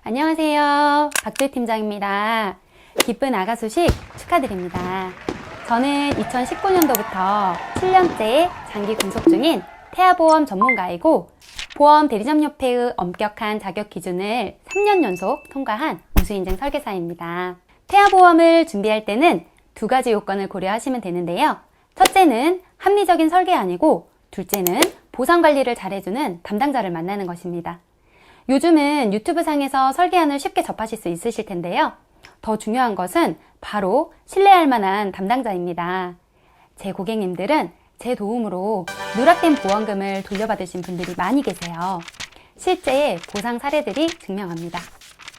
안녕하세요. 박주희 팀장입니다. 기쁜 아가 소식 축하드립니다. 저는 2019년도부터 7년째 장기 근속 중인 태아보험 전문가이고 보험 대리점협회의 엄격한 자격 기준을 3년 연속 통과한 우수인증 설계사입니다. 태아보험을 준비할 때는 두 가지 요건을 고려하시면 되는데요. 첫째는 합리적인 설계안이고 둘째는 보상관리를 잘해주는 담당자를 만나는 것입니다. 요즘은 유튜브 상에서 설계안을 쉽게 접하실 수 있으실 텐데요. 더 중요한 것은 바로 신뢰할 만한 담당자입니다. 제 고객님들은 제 도움으로 누락된 보험금을 돌려받으신 분들이 많이 계세요. 실제 보상 사례들이 증명합니다.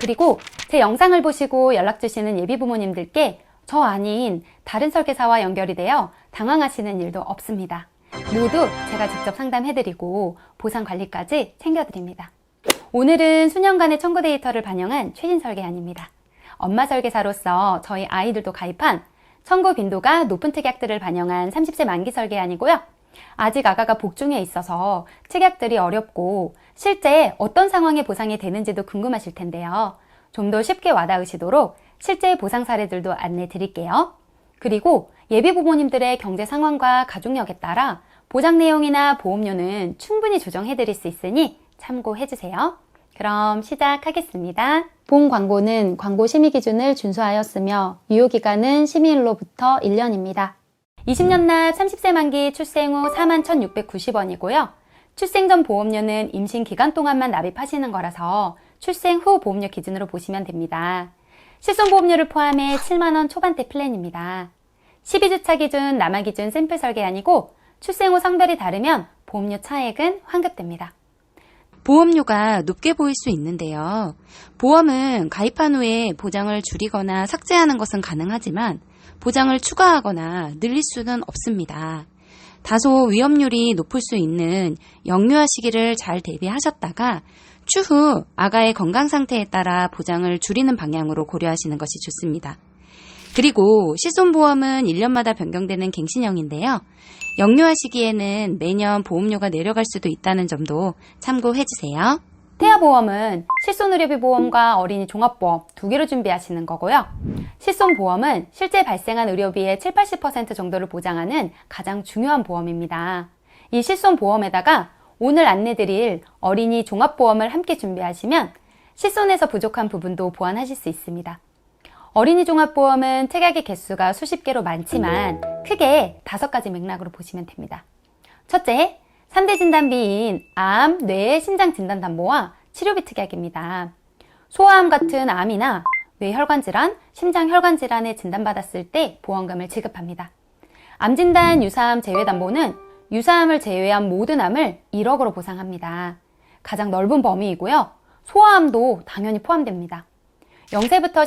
그리고 제 영상을 보시고 연락 주시는 예비 부모님들께 저 아닌 다른 설계사와 연결이 되어 당황하시는 일도 없습니다. 모두 제가 직접 상담해드리고 보상 관리까지 챙겨드립니다. 오늘은 수년간의 청구 데이터를 반영한 최신 설계안입니다. 엄마 설계사로서 저희 아이들도 가입한 청구 빈도가 높은 특약들을 반영한 30세 만기 설계안이고요. 아직 아가가 복중에 있어서 특약들이 어렵고 실제 어떤 상황에 보상이 되는지도 궁금하실 텐데요. 좀 더 쉽게 와닿으시도록 실제 보상 사례들도 안내 드릴게요. 그리고 예비 부모님들의 경제 상황과 가족력에 따라 보장 내용이나 보험료는 충분히 조정해 드릴 수 있으니 참고해주세요. 그럼 시작하겠습니다. 본 광고는 광고 심의 기준을 준수하였으며 유효기간은 심의일로부터 1년입니다. 20년 납 30세 만기 출생 후 41,690원이고요. 출생 전 보험료는 임신 기간 동안만 납입하시는 거라서 출생 후 보험료 기준으로 보시면 됩니다. 실손보험료를 포함해 7만원 초반대 플랜입니다. 12주차 기준 남아 기준 샘플 설계안이고 출생 후 성별이 다르면 보험료 차액은 환급됩니다. 보험료가 높게 보일 수 있는데요. 보험은 가입한 후에 보장을 줄이거나 삭제하는 것은 가능하지만 보장을 추가하거나 늘릴 수는 없습니다. 다소 위험률이 높을 수 있는 영유아 시기를 잘 대비하셨다가 추후 아가의 건강 상태에 따라 보장을 줄이는 방향으로 고려하시는 것이 좋습니다. 그리고 실손보험은 1년마다 변경되는 갱신형인데요. 영유아 시기에는 매년 보험료가 내려갈 수도 있다는 점도 참고해주세요. 태아보험은 실손의료비 보험과 어린이 종합보험 두 개로 준비하시는 거고요. 실손보험은 실제 발생한 의료비의 70~80% 정도를 보장하는 가장 중요한 보험입니다. 이 실손보험에다가 오늘 안내드릴 어린이 종합보험을 함께 준비하시면 실손에서 부족한 부분도 보완하실 수 있습니다. 어린이 종합보험은 특약의 개수가 수십 개로 많지만 크게 5가지 맥락으로 보시면 됩니다. 첫째, 3대 진단비인 암, 뇌, 심장 진단담보와 치료비 특약입니다. 소아암 같은 암이나 뇌혈관질환, 심장혈관질환에 진단받았을 때 보험금을 지급합니다. 암진단 유사암 제외담보는 유사암을 제외한 모든 암을 1억으로 보상합니다. 가장 넓은 범위이고요. 소아암도 당연히 포함됩니다. 0세부터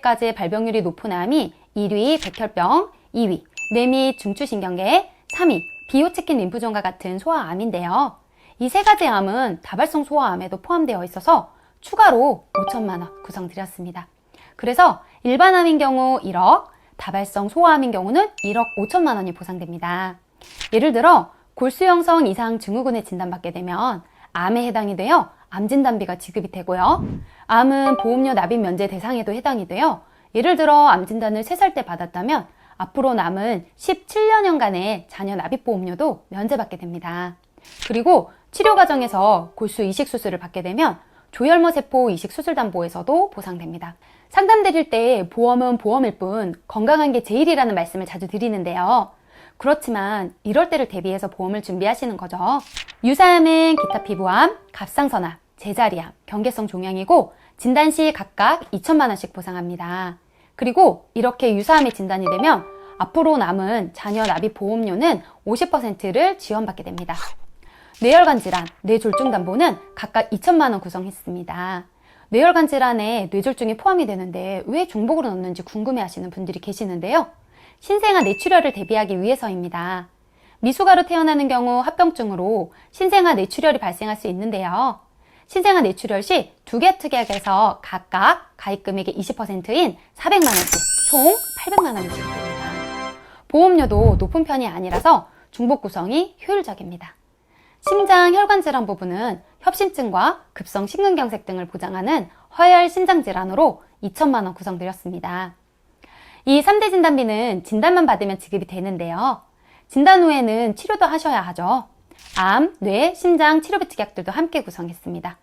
14세까지의 발병률이 높은 암이 1위 백혈병, 2위 뇌 및 중추신경계, 3위 비호치킨 림프종과 같은 소아암인데요. 이 세 가지 암은 다발성 소아암에도 포함되어 있어서 추가로 5천만원 구성드렸습니다. 그래서 일반암인 경우 1억, 다발성 소아암인 경우는 1억 5천만원이 보상됩니다. 예를 들어 골수형성 이상 증후군에 진단받게 되면 암에 해당이 되어 암진단비가 지급이 되고요. 암은 보험료 납입 면제 대상에도 해당이 돼요. 예를 들어 암진단을 3살 때 받았다면 앞으로 남은 17년간의 자녀 납입 보험료도 면제받게 됩니다. 그리고 치료 과정에서 골수 이식 수술을 받게 되면 조혈모 세포 이식 수술 담보에서도 보상됩니다. 상담 드릴 때 보험은 보험일 뿐 건강한 게 제일이라는 말씀을 자주 드리는데요. 그렇지만 이럴 때를 대비해서 보험을 준비하시는 거죠. 유사암은 기타 피부암, 갑상선암, 제자리암, 경계성 종양이고 진단 시 각각 2천만원씩 보상합니다. 그리고 이렇게 유사암이 진단이 되면 앞으로 남은 자녀 납입 보험료는 50%를 지원받게 됩니다. 뇌혈관 질환, 뇌졸중 담보는 각각 2천만원 구성했습니다. 뇌혈관 질환에 뇌졸중이 포함이 되는데 왜 중복으로 넣는지 궁금해하시는 분들이 계시는데요. 신생아 뇌출혈을 대비하기 위해서입니다. 미숙아로 태어나는 경우 합병증으로 신생아 뇌출혈이 발생할 수 있는데요. 신생아 뇌출혈 시 두 개 특약에서 각각 가입 금액의 20%인 400만 원씩 총 800만 원이 지급됩니다. 보험료도 높은 편이 아니라서 중복 구성이 효율적입니다. 심장 혈관 질환 부분은 협심증과 급성 심근경색 등을 보장하는 허혈 심장 질환으로 2천만 원 구성드렸습니다. 이 3대 진단비는 진단만 받으면 지급이 되는데요. 진단 후에는 치료도 하셔야 하죠. 암, 뇌, 심장 치료비 특약들도 함께 구성했습니다.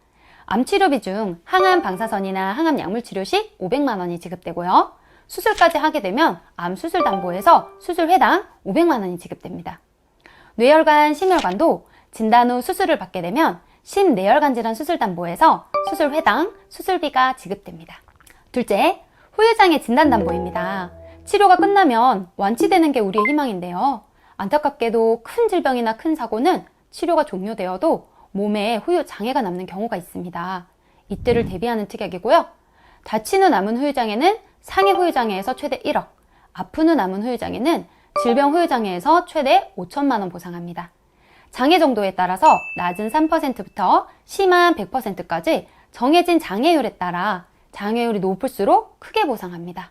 암 치료비 중 항암 방사선이나 항암 약물 치료 시 500만 원이 지급되고요. 수술까지 하게 되면 암 수술 담보에서 수술 회당 500만 원이 지급됩니다. 뇌혈관, 심혈관도 진단 후 수술을 받게 되면 심뇌혈관 질환 수술 담보에서 수술 회당 수술비가 지급됩니다. 둘째, 후유장애 진단 담보입니다. 치료가 끝나면 완치되는 게 우리의 희망인데요. 안타깝게도 큰 질병이나 큰 사고는 치료가 종료되어도 몸에 후유 장애가 남는 경우가 있습니다. 이때를 대비하는 특약이고요. 다친 후 남은 후유장애는 상해 후유장애에서 최대 1억, 아픈 후 남은 후유장애는 질병 후유장애에서 최대 5천만 원 보상합니다. 장애 정도에 따라서 낮은 3%부터 심한 100%까지 정해진 장애율에 따라 장애율이 높을수록 크게 보상합니다.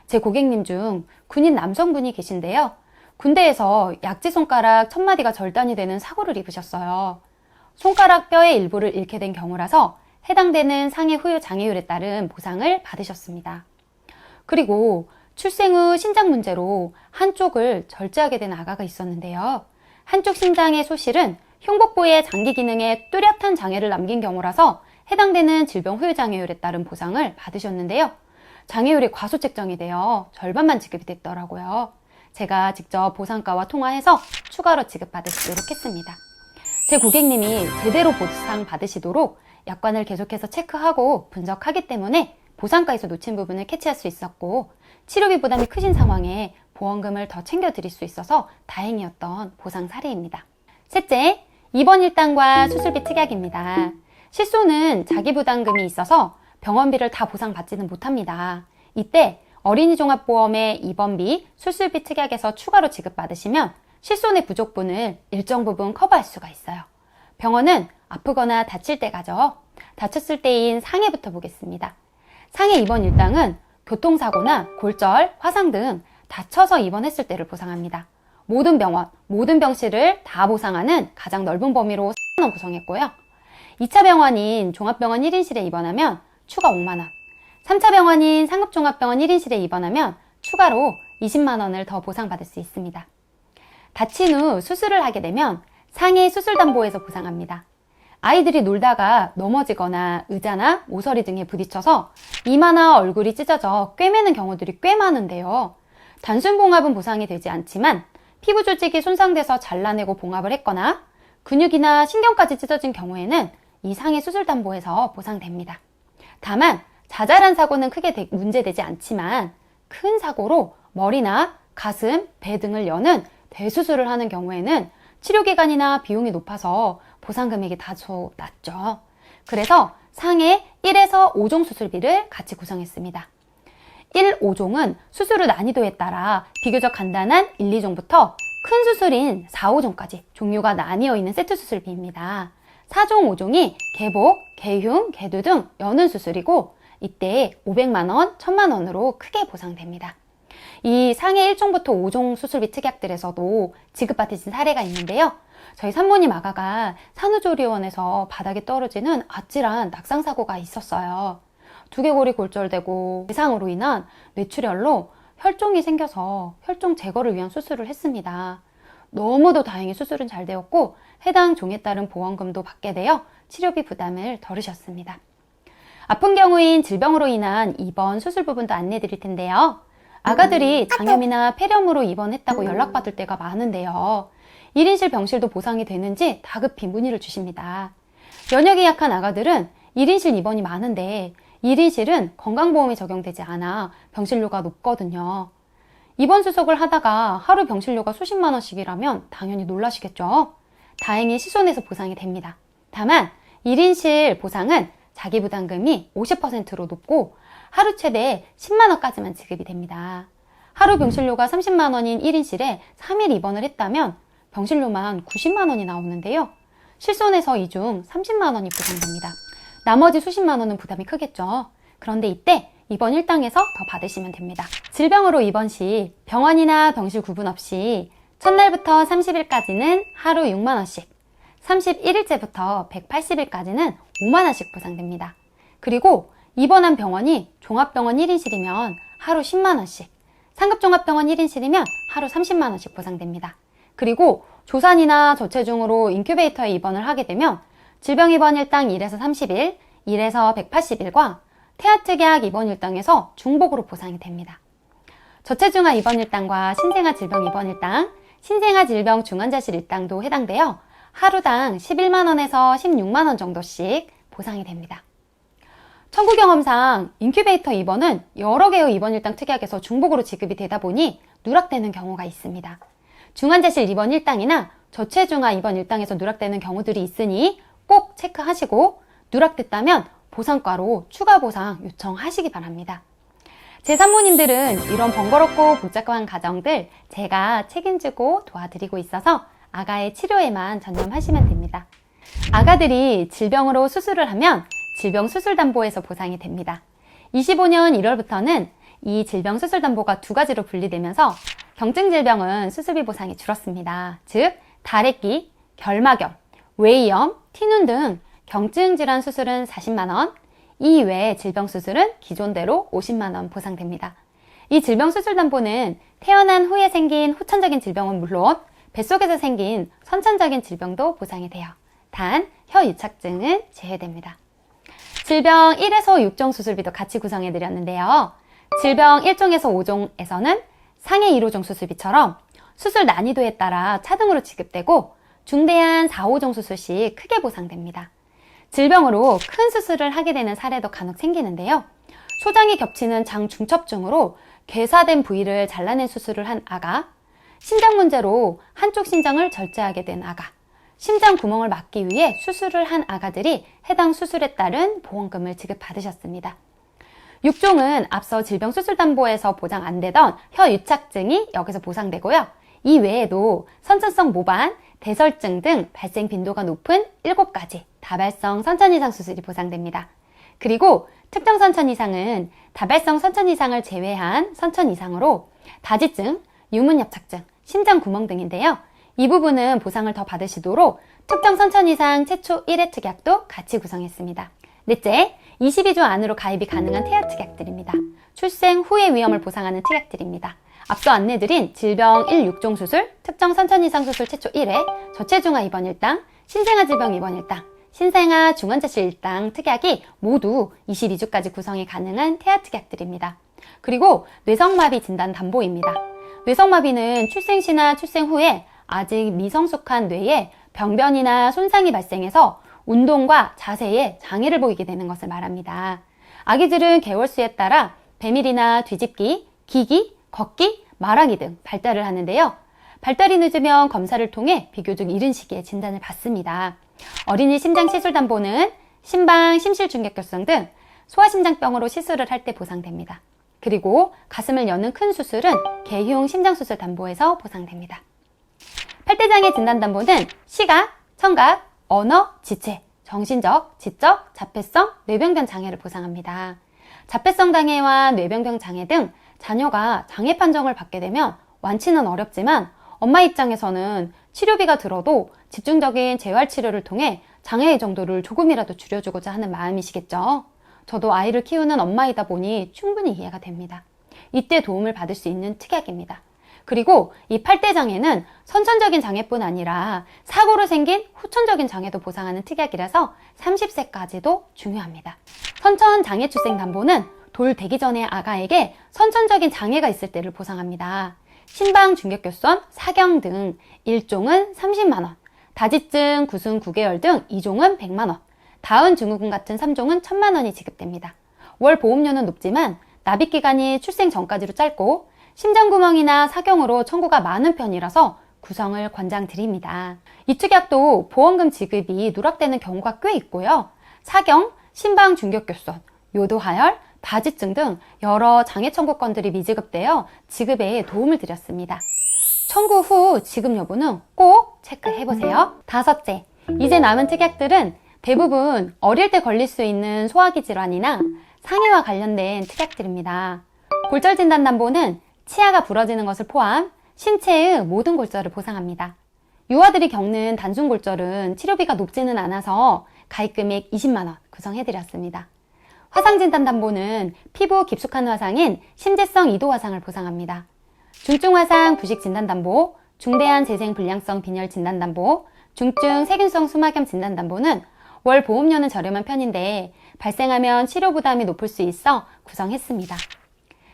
제 고객님 중 군인 남성분이 계신데요. 군대에서 약지 손가락 1000마디가 절단이 되는 사고를 입으셨어요. 손가락 뼈의 일부를 잃게 된 경우라서 해당되는 상해 후유 장애율에 따른 보상을 받으셨습니다. 그리고 출생 후 신장 문제로 한쪽을 절제하게 된 아가가 있었는데요. 한쪽 심장의 소실은 흉복부의 장기 기능에 뚜렷한 장애를 남긴 경우라서 해당되는 질병 후유 장애율에 따른 보상을 받으셨는데요. 장애율이 과소책정이 되어 절반만 지급이 됐더라고요. 제가 직접 보상과와 통화해서 추가로 지급받을 수 있도록 했습니다. 제 고객님이 제대로 보상 받으시도록 약관을 계속해서 체크하고 분석하기 때문에 보상가에서 놓친 부분을 캐치할 수 있었고, 치료비 부담이 크신 상황에 보험금을 더 챙겨드릴 수 있어서 다행이었던 보상 사례입니다. 셋째, 입원 일당과 수술비 특약입니다. 실손은 자기 부담금이 있어서 병원비를 다 보상받지는 못합니다. 이때 어린이 종합보험의 입원비, 수술비 특약에서 추가로 지급받으시면 실손의 부족분을 일정 부분 커버할 수가 있어요. 병원은 아프거나 다칠 때 가죠. 다쳤을 때인 상해부터 보겠습니다. 상해 입원 일당은 교통사고나 골절, 화상 등 다쳐서 입원했을 때를 보상합니다. 모든 병원, 모든 병실을 다 보상하는 가장 넓은 범위로 4만 원 구성했고요. 2차 병원인 종합병원 1인실에 입원하면 추가 5만 원, 3차 병원인 상급종합병원 1인실에 입원하면 추가로 20만 원을 더 보상받을 수 있습니다. 다친 후 수술을 하게 되면 상해 수술담보에서 보상합니다. 아이들이 놀다가 넘어지거나 의자나 모서리 등에 부딪혀서 이마나 얼굴이 찢어져 꿰매는 경우들이 꽤 많은데요. 단순 봉합은 보상이 되지 않지만 피부 조직이 손상돼서 잘라내고 봉합을 했거나 근육이나 신경까지 찢어진 경우에는 이 상해 수술담보에서 보상됩니다. 다만 자잘한 사고는 크게 문제되지 않지만 큰 사고로 머리나 가슴, 배 등을 여는 대수술을 하는 경우에는 치료기간이나 비용이 높아서 보상금액이 다소 낮죠. 그래서 상해 1에서 5종 수술비를 같이 구성했습니다. 1, 5종은 수술의 난이도에 따라 비교적 간단한 1, 2종부터 큰 수술인 4, 5종까지 종류가 나뉘어 있는 세트 수술비입니다. 4종, 5종이 개복, 개흉, 개두 등 여는 수술이고 이때 500만 원, 1000만 원으로 크게 보상됩니다. 이 상해 1종부터 5종 수술비 특약들에서도 지급받으신 사례가 있는데요. 저희 산모님 아가가 산후조리원에서 바닥에 떨어지는 아찔한 낙상사고가 있었어요. 두개골이 골절되고 외상으로 인한 뇌출혈로 혈종이 생겨서 혈종 제거를 위한 수술을 했습니다. 너무도 다행히 수술은 잘 되었고 해당 종에 따른 보험금도 받게 되어 치료비 부담을 덜으셨습니다. 아픈 경우인 질병으로 인한 입원 수술 부분도 안내해 드릴 텐데요. 아가들이 장염이나 폐렴으로 입원했다고 연락받을 때가 많은데요. 1인실 병실도 보상이 되는지 다급히 문의를 주십니다. 면역이 약한 아가들은 1인실 입원이 많은데 1인실은 건강보험이 적용되지 않아 병실료가 높거든요. 입원 수속을 하다가 하루 병실료가 수십만 원씩이라면 당연히 놀라시겠죠? 다행히 실손에서 보상이 됩니다. 다만 1인실 보상은 자기 부담금이 50%로 높고 하루 최대 10만 원까지만 지급이 됩니다. 하루 병실료가 30만 원인 1인실에 3일 입원을 했다면 병실료만 90만 원이 나오는데요. 실손에서 이 중 30만 원이 보상됩니다. 나머지 수십만 원은 부담이 크겠죠. 그런데 이때 입원 1당에서 더 받으시면 됩니다. 질병으로 입원 시 병원이나 병실 구분 없이 첫날부터 30일까지는 하루 6만 원씩, 31일째부터 180일까지는 5만 원씩 보상됩니다. 그리고 입원한 병원이 종합병원 1인실이면 하루 10만 원씩, 상급종합병원 1인실이면 하루 30만 원씩 보상됩니다. 그리고 조산이나 저체중으로 인큐베이터에 입원을 하게 되면 질병 입원 1당 1에서 30일, 1에서 180일과 태아특약 입원 1당에서 중복으로 보상이 됩니다. 저체중아 입원 1당과 신생아 질병 입원 1당, 신생아 질병 중환자실 1당도 해당되어 하루당 11만 원에서 16만 원 정도씩 보상이 됩니다. 청구 경험상 인큐베이터 입원은 여러 개의 입원 1당 특약에서 중복으로 지급이 되다 보니 누락되는 경우가 있습니다. 중환자실 입원 1당이나 저체중아 입원 1당에서 누락되는 경우들이 있으니 꼭 체크하시고 누락됐다면 보상과로 추가 보상 요청하시기 바랍니다. 제 산모님들은 이런 번거롭고 복잡한 과정들 제가 책임지고 도와드리고 있어서 아가의 치료에만 전념하시면 됩니다. 아가들이 질병으로 수술을 하면 질병수술담보에서 보상이 됩니다. 25년 1월부터는 이 질병수술담보가 두 가지로 분리되면서 경증질병은 수술비 보상이 줄었습니다. 즉, 다래끼, 결막염, 외이염, 티눈 등 경증질환 수술은 40만원, 이 외의 질병수술은 기존대로 50만원 보상됩니다. 이 질병수술담보는 태어난 후에 생긴 후천적인 질병은 물론 뱃속에서 생긴 선천적인 질병도 보상이 돼요. 단, 혀유착증은 제외됩니다. 질병 1에서 6종 수술비도 같이 구성해드렸는데요. 질병 1종에서 5종에서는 상해 1호종 수술비처럼 수술 난이도에 따라 차등으로 지급되고 중대한 4, 5종 수술 시 크게 보상됩니다. 질병으로 큰 수술을 하게 되는 사례도 간혹 생기는데요. 소장이 겹치는 장 중첩증으로 괴사된 부위를 잘라낸 수술을 한 아가, 신장 문제로 한쪽 신장을 절제하게 된 아가, 심장 구멍을 막기 위해 수술을 한 아가들이 해당 수술에 따른 보험금을 지급받으셨습니다. 6종은 앞서 질병수술담보에서 보장 안 되던 혀유착증이 여기서 보상되고요. 이 외에도 선천성 모반, 대설증 등 발생 빈도가 높은 7가지 다발성 선천 이상 수술이 보상됩니다. 그리고 특정 선천 이상은 다발성 선천 이상을 제외한 선천 이상으로 다지증, 유문엽착증, 심장 구멍 등인데요. 이 부분은 보상을 더 받으시도록 특정 선천 이상 최초 1회 특약도 같이 구성했습니다. 넷째, 22주 안으로 가입이 가능한 태아 특약들입니다. 출생 후의 위험을 보상하는 특약들입니다. 앞서 안내드린 질병 1, 6종 수술, 특정 선천 이상 수술 최초 1회, 저체중아 입원 1당, 신생아 질병 입원 1당, 신생아 중환자실 1당 특약이 모두 22주까지 구성이 가능한 태아 특약들입니다. 그리고 뇌성마비 진단 담보입니다. 뇌성마비는 출생 시나 출생 후에 아직 미성숙한 뇌에 병변이나 손상이 발생해서 운동과 자세에 장애를 보이게 되는 것을 말합니다. 아기들은 개월수에 따라 배밀이나 뒤집기, 기기, 걷기, 말하기 등 발달을 하는데요. 발달이 늦으면 검사를 통해 비교적 이른 시기에 진단을 받습니다. 어린이 심장시술담보는 심방, 심실중격결성 등 소아심장병으로 시술을 할 때 보상됩니다. 그리고 가슴을 여는 큰 수술은 개흉 심장수술 담보에서 보상됩니다. 팔대장애 진단담보는 시각, 청각, 언어, 지체, 정신적, 지적, 자폐성, 뇌병변 장애를 보상합니다. 자폐성 장애와 뇌병변 장애 등 자녀가 장애 판정을 받게 되면 완치는 어렵지만 엄마 입장에서는 치료비가 들어도 집중적인 재활치료를 통해 장애의 정도를 조금이라도 줄여주고자 하는 마음이시겠죠. 저도 아이를 키우는 엄마이다 보니 충분히 이해가 됩니다. 이때 도움을 받을 수 있는 특약입니다. 그리고 이 팔대장애는 선천적인 장애뿐 아니라 사고로 생긴 후천적인 장애도 보상하는 특약이라서 30세까지도 중요합니다. 선천장애출생담보는 돌 되기 전에 아가에게 선천적인 장애가 있을 때를 보상합니다. 심방중격교선, 사경 등 1종은 30만원, 다지증, 구순 9개월 등 2종은 100만원, 다운 증후군 같은 3종은 1000만원이 지급됩니다. 월 보험료는 높지만 납입기간이 출생 전까지로 짧고 심장구멍이나 사경으로 청구가 많은 편이라서 구성을 권장드립니다. 이 특약도 보험금 지급이 누락되는 경우가 꽤 있고요. 사경, 심방중격교선, 요도하열, 다지증 등 여러 장애 청구권들이 미지급되어 지급에 도움을 드렸습니다. 청구 후 지급 여부는 꼭 체크해보세요. 다섯째, 이제 남은 특약들은 대부분 어릴 때 걸릴 수 있는 소화기 질환이나 상해와 관련된 특약들입니다. 골절진단담보는 치아가 부러지는 것을 포함 신체의 모든 골절을 보상합니다. 유아들이 겪는 단순골절은 치료비가 높지는 않아서 가입금액 20만원 구성해드렸습니다. 화상진단담보는 피부 깊숙한 화상인 심재성 이도 화상을 보상합니다. 중증화상 부식진단담보, 중대한 재생불량성 빈혈 진단담보, 중증 세균성 수막염 진단담보는 월 보험료는 저렴한 편인데 발생하면 치료 부담이 높을 수 있어 구성했습니다.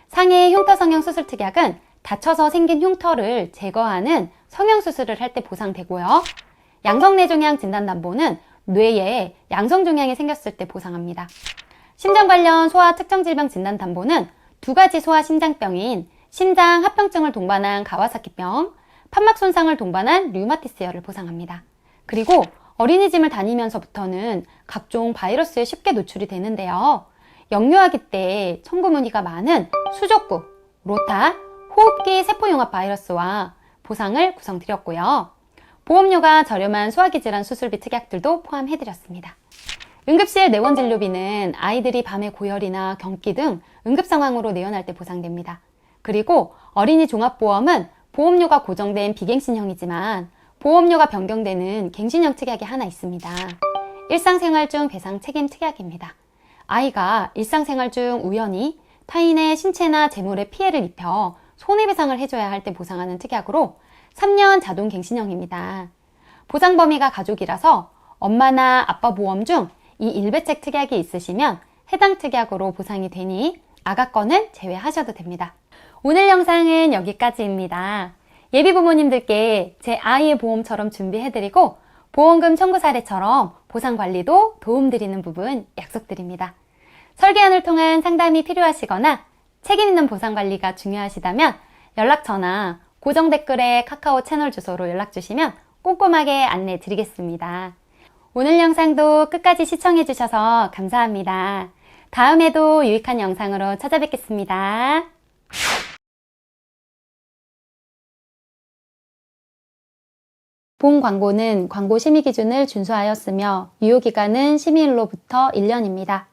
상해 흉터 성형 수술 특약은 다쳐서 생긴 흉터를 제거하는 성형수술을 할 때 보상되고요. 양성뇌종양 진단담보는 뇌에 양성종양이 생겼을 때 보상합니다. 심장 관련 소아 특정질병 진단담보는 두 가지 소아 심장병인 심장 합병증을 동반한 가와사키병, 판막 손상을 동반한 류마티스열을 보상합니다. 그리고 어린이집을 다니면서부터는 각종 바이러스에 쉽게 노출이 되는데요. 영유아기 때 청구 문의가 많은 수족구, 로타, 호흡기 세포융합 바이러스와 보상을 구성드렸고요. 보험료가 저렴한 소화기 질환 수술비 특약들도 포함해드렸습니다. 응급실 내원진료비는 아이들이 밤에 고열이나 경기 등 응급상황으로 내원할 때 보상됩니다. 그리고 어린이 종합보험은 보험료가 고정된 비갱신형이지만 보험료가 변경되는 갱신형 특약이 하나 있습니다. 일상생활 중 배상 책임 특약입니다. 아이가 일상생활 중 우연히 타인의 신체나 재물에 피해를 입혀 손해배상을 해줘야 할 때 보상하는 특약으로 3년 자동 갱신형입니다. 보상 범위가 가족이라서 엄마나 아빠 보험 중 이 일배책 특약이 있으시면 해당 특약으로 보상이 되니 아가건은 제외하셔도 됩니다. 오늘 영상은 여기까지입니다. 예비 부모님들께 제 아이의 보험처럼 준비해드리고 보험금 청구 사례처럼 보상 관리도 도움드리는 부분 약속드립니다. 설계안을 통한 상담이 필요하시거나 책임 있는 보상 관리가 중요하시다면 연락처나 고정 댓글에 카카오 채널 주소로 연락 주시면 꼼꼼하게 안내 드리겠습니다. 오늘 영상도 끝까지 시청해주셔서 감사합니다. 다음에도 유익한 영상으로 찾아뵙겠습니다. 본 광고는 광고 심의 기준을 준수하였으며 유효기간은 심의일로부터 1년입니다.